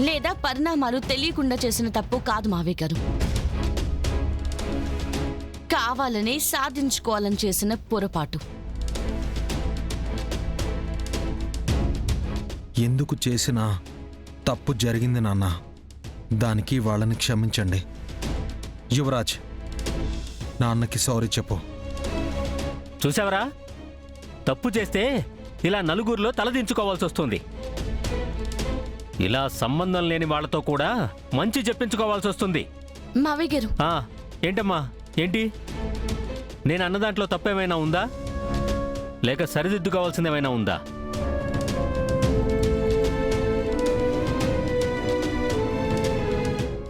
లేదా పరిణామాలు తెలియకుండా చేసిన తప్పు కాదు మావయ్య గారు. కావాలనే సాధించుకోవాలని చేసిన పొరపాటు. ఎందుకు చేసినా తప్పు జరిగింది నాన్న. దానికి వాళ్ళని క్షమించండి. యువరాజ్, నాన్నకి సారీ చెప్పు. చూసావరా, తప్పు చేస్తే ఇలా నలుగురిలో తలదించుకోవాల్సి వస్తుంది. ఇలా సంబంధం లేని వాళ్లతో కూడా మంచి చెప్పించుకోవాల్సి వస్తుంది. మావయ్య గారు, ఏంటమ్మా, ఏంటి? నేను అన్న దాంట్లో తప్పేమైనా ఉందా, లేక సరిదిద్దుకోవాల్సిందేమైనా ఉందా?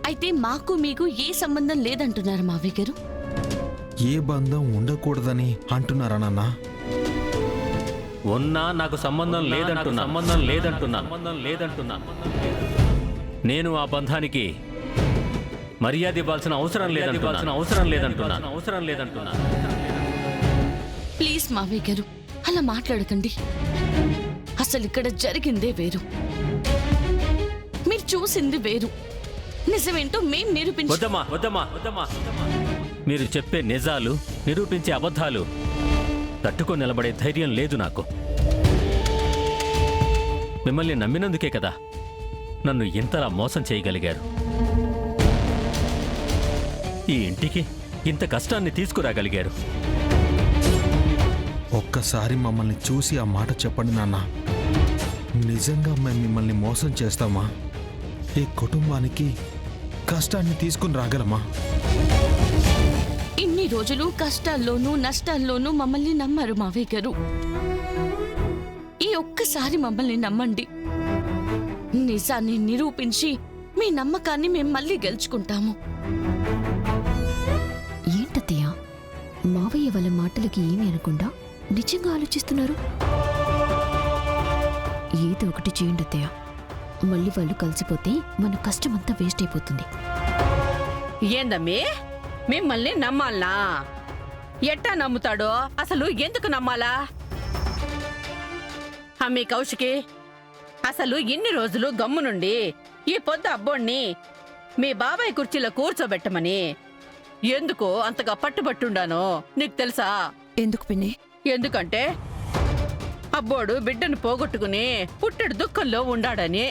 అయితే మాకు మీకు ఏ సంబంధం లేదంటున్నారు మావయ్య గారు? ఏ బంధం ఉండకూడదని అంటున్నారా నాన్న? ఉన్నా నాకు సంబంధం లేదంటున్నా. నేను ఆ బంధానికి మర్యాద ఇవ్వాల్సిన అవసరం లేదంటున్నా. ప్లీజ్ మావయ్య గారు, అలా మాట్లాడకండి. అసలు ఇక్కడ జరిగిందే వేరు, మీరు చూసింది వేరు. నిజమేంటో మేం వద్దమ్మా. మీరు చెప్పే నిజాలు, నిరూపించే అబద్ధాలు తట్టుకొని నిలబడే ధైర్యం లేదు నాకు. మిమ్మల్ని నమ్మినందుకే కదా నన్ను ఇంతలా మోసం చేయగలిగారు. ఈ ఇంటికి ఇంత కష్టాన్ని తీసుకురాగలిగారు. ఒక్కసారి మమ్మల్ని చూసి ఆ మాట చెప్పండి నాన్న. నిజంగా మేము మిమ్మల్ని మోసం చేస్తామా? ఈ కుటుంబానికి కష్టాన్ని తీసుకుని రాగలమా? ఇన్ని రోజులు కష్టాల్లోనూ నష్టాల్లోనూ మమ్మల్ని నమ్మారు మావయ్య గారు. ఈ ఒక్కసారి మమ్మల్ని నమ్మండి. నిజాన్ని నిరూపించి మీ నమ్మకాన్ని మేము మళ్ళీ గెలుచుకుంటాము. ఏంటత్తయ్య, మావయ్య వాళ్ళ మాటలకి ఏమీ అనకుండా నిజంగా ఆలోచిస్తున్నారు? ఏదో ఒకటి చేయండి అత్తయ్య. మళ్ళీ వాళ్ళు కలిసిపోతే మన కష్టమంతా వేస్ట్ అయిపోతుంది. ఏందమ్మి, మిమ్మల్ని నమ్మాలనా? ఎట్టా నమ్ముతాడో, అసలు ఎందుకు నమ్మాలా? అమ్మి కౌశికి, అసలు ఇన్ని రోజులు గమ్మునుండి ఈ పొద్దు అబ్బోణ్ణి మీ బాబాయ్ కుర్చీలో కూర్చోబెట్టమని ఎందుకు అంతగా పట్టుబట్టుండానో నీకు తెలుసా? ఎందుకు పిన్ని? ఎందుకంటే అబ్బోడు బిడ్డను పోగొట్టుకుని పుట్టెడు దుఃఖంలో ఉండాడని.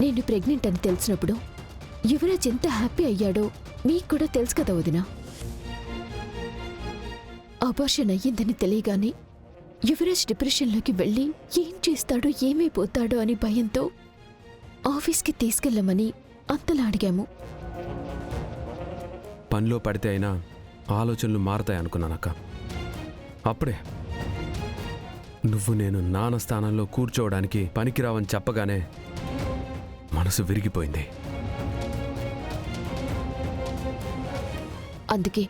నేను ప్రెగ్నెంట్ అని తెలిసినప్పుడు యువరాజ్ ఎంత హ్యాపీ అయ్యాడో మీకు కూడా తెలుసు కదా వదినా. అబార్షన్ అయ్యిందని తెలియగానే యువరాజ్ డిప్రెషన్లోకి వెళ్ళి ఏం చేస్తాడో ఏమైపోతాడో అని భయంతో ఆఫీస్కి తీసుకెళ్ళమని అంతలా అడిగాము. పనిలో పడితే అయినా ఆలోచనలు మారతాయనుకున్నానక్క. అప్పుడే నువ్వు నేను నాన్న స్థానంలో కూర్చోవడానికి పనికిరావని చెప్పగానే మనసు విరిగిపోయింది. అందుకే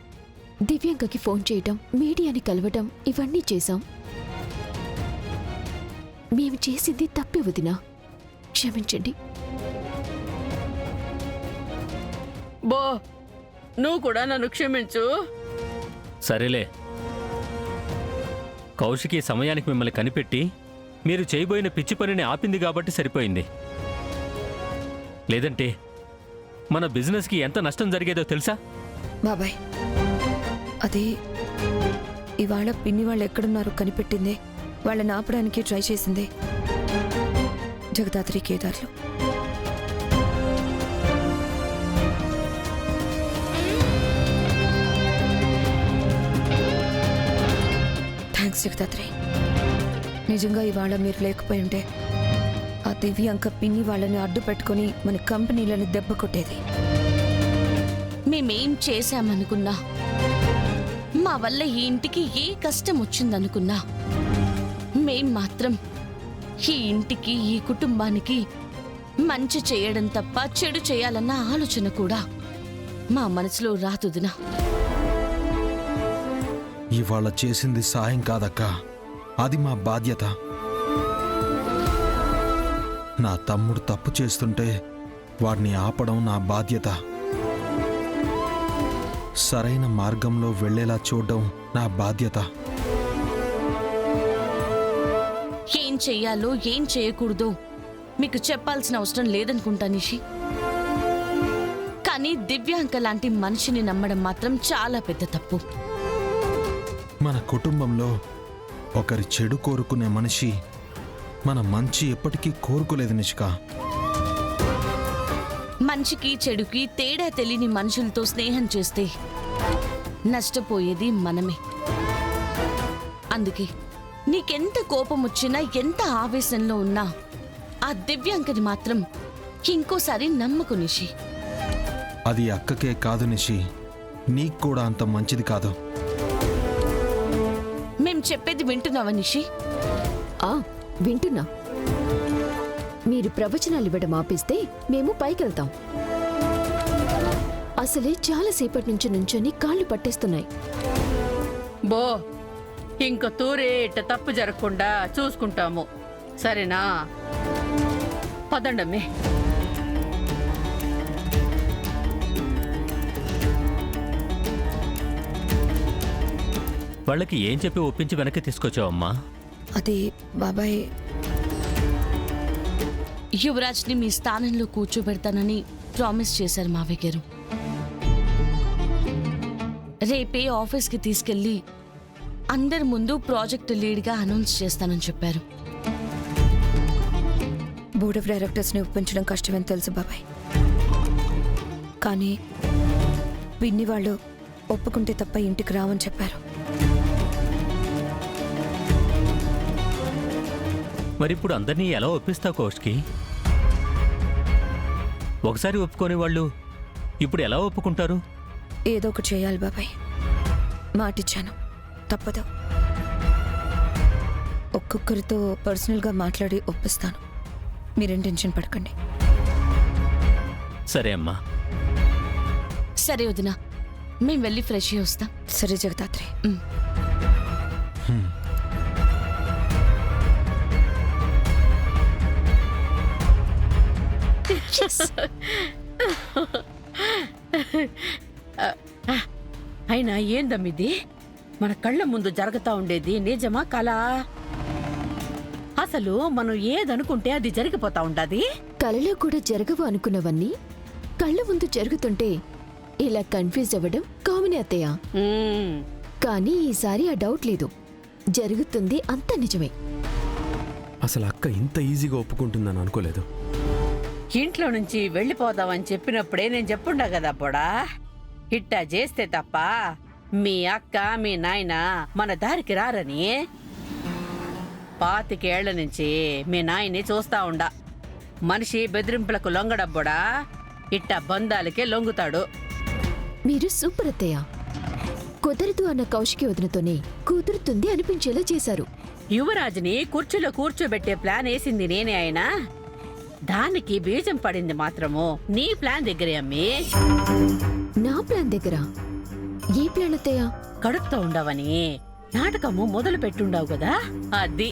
దివ్యాంకకి ఫోన్ చేయటం, మీడియాని కలవటం ఇవన్నీ చేశాం. మేము చేసింది తప్పే వదినా, క్షమించండి. బో, నువ్వు కూడా నన్ను క్షమించు. సరేలే, కౌశికి సమయానికి మిమ్మల్ని కనిపెట్టి మీరు చేయబోయిన పిచ్చి పనిని ఆపింది కాబట్టి సరిపోయింది. లేదంటే మన బిజినెస్కి ఎంత నష్టం జరిగేదో తెలుసా? బాబాయ్, అదే ఇవాళ పిన్ని వాళ్ళు ఎక్కడున్నారో కనిపెట్టిందే, వాళ్ళని ఆపడానికి ట్రై చేసిందే జగదాత్రి కేదార్లు. థ్యాంక్స్ జగదాత్రి. నిజంగా ఇవాళ మీరు లేకపోయి ఉంటే ఆ దివ్యాంక పిన్ని వాళ్ళని అడ్డు పెట్టుకుని మన కంపెనీలను దెబ్బ కొట్టేది. మేమేం చేశామనుకున్నా, మా వల్ల ఈ ఇంటికి ఏ కష్టం వచ్చిందనుకున్నా, మేం మాత్రం ఈ ఇంటికి ఈ కుటుంబానికి మంచి చేయడం తప్ప చెడు చేయాలన్న ఆలోచన కూడా మా మనసులో రాదుదినా. ఇవాళ చేసింది సాయం కాదక్క, అది మా బాధ్యత. నా తమ్ముడు తప్పు చేస్తుంటే వాడిని ఆపడం నా బాధ్యత. సరైన మార్గంలో వెళ్లేలా చూడడం నా బాధ్యత. ఏం చెయ్యాలో ఏం చేయకూడదో మీకు చెప్పాల్సిన అవసరం లేదనుకుంటా నిషి. కానీ దివ్యాంక లాంటి మనిషిని నమ్మడం మాత్రం చాలా పెద్ద తప్పు. మన కుటుంబంలో ఒకరి చెడు కోరుకునే మనిషి మన మంచి ఎప్పటికీ కోరుకోలేదు నిష్క. మంచికి చెడుకి తేడా తెలియని మనుషులతో స్నేహం చేస్తే నష్టపోయేది మనమే. అందుకే నీకెంత కోపం వచ్చినా, ఎంత ఆవేశంలో ఉన్నా ఆ దివ్యాంకని మాత్రం ఇంకోసారి నమ్మకు నిషి. అది అక్కకే కాదు నిషి, నీకు కూడా అంత మంచిది కాదు. మేం చెప్పేది వింటున్నావా నిషి? ఆ వింటున్నా. మీరు ప్రవచనాలు ఇవ్వడం ఆపిస్తే మేము పైకెళ్తాం. అసలే చాలాసేపటి నుంచి నుంచొని కాళ్ళు పట్టేస్తున్నాయి. బో ఇంక తూరేట తప్పు జరగకుండా చూసుకుంటాము, సరేనా? పదండమ్మే. వాళ్ళకి ఏం చెప్పి ఒప్పించి వెనక్కి తీసుకొచ్చావమ్మా? అది బాబాయ్, యువరాజ్ని మీ స్థానంలో కూర్చోబెడతానని ప్రామిస్ చేశారు మావయ్య గారు. రేపే ఆఫీస్కి తీసుకెళ్లి అందరి ముందు ప్రాజెక్ట్ లీడ్గా అనౌన్స్ చేస్తానని చెప్పారు. బోర్డ్ ఆఫ్ డైరెక్టర్స్ని ఒప్పించడం కష్టమని తెలుసు బాబాయ్. కానీ పిన్ని వాళ్ళు ఒప్పుకుంటే తప్ప ఇంటికి రావని చెప్పారు. మరిప్పుడు అందరినీ ఎలా ఒప్పిస్తావు కౌష్కి? ఒకసారి ఒప్పుకొని వాళ్ళు ఇప్పుడు ఎలా ఒప్పుకుంటారు? ఏదో ఒకటి చేయాలి బాబాయ్. మాటిచ్చాను, తప్పదు. ఒక్కొక్కరితో పర్సనల్గా మాట్లాడి ఒప్పిస్తాను. మీరేం టెన్షన్ పడకండి. సరే అమ్మా. సరే వదినా, మేము వెళ్ళి ఫ్రెష్ అయ్యి వస్తాం. సరే జగదాత్రి. అయినా ఏందమ్మిది? మన కళ్ళ ముందు జరుగుతా ఉండేది నిజమా కలా? అసలు మనం ఏదనుకుంటే అది జరిగిపోతా ఉండాది. కలలో కూడా జరగవు అనుకున్నవన్నీ కళ్ళ ముందు జరుగుతుంటే ఇలా కన్ఫ్యూజ్ అవ్వడం కామనే అత్తయ్య. కానీ ఈసారి ఆ డౌట్ లేదు, జరుగుతుంది అంత నిజమే. అసలు అక్క ఇంత ఈజీగా ఒప్పుకుంటుందని అనుకోలేదు. ఇంట్లో నుంచి వెళ్ళిపోదామని చెప్పినప్పుడే నేను చెప్పుండా కదా పొడా, ఇట్టా చేస్తే తప్ప మీ అక్క మీ నాయన మన దారికి రారని. 25 ఏళ్ల నుంచి మీ నాయన్ని చూస్తా ఉండా. మనిషి బెదిరింపులకు లొంగడబ్బుడా, ఇట్టా బంధాలకే లొంగుతాడు. మీరు సూపర్ అత్తయ్య. కుదరదు అన్న కౌశికి వదినతోనే కుదురుతుంది అనిపించేలా చేశారు. యువరాజుని కుర్చీలో కూర్చోబెట్టే ప్లాన్ వేసింది నేనే. అయినా దానికి బీజం పడింది మాత్రము నీ ప్లాన్ దగ్గరే అమ్మి. నా ప్లాన్ దగ్గర ఏ ప్లాన్ అత్తయ్య? కడుపుతో ఉండవని నాటకము మొదలు పెట్టుండావు కదా, అది.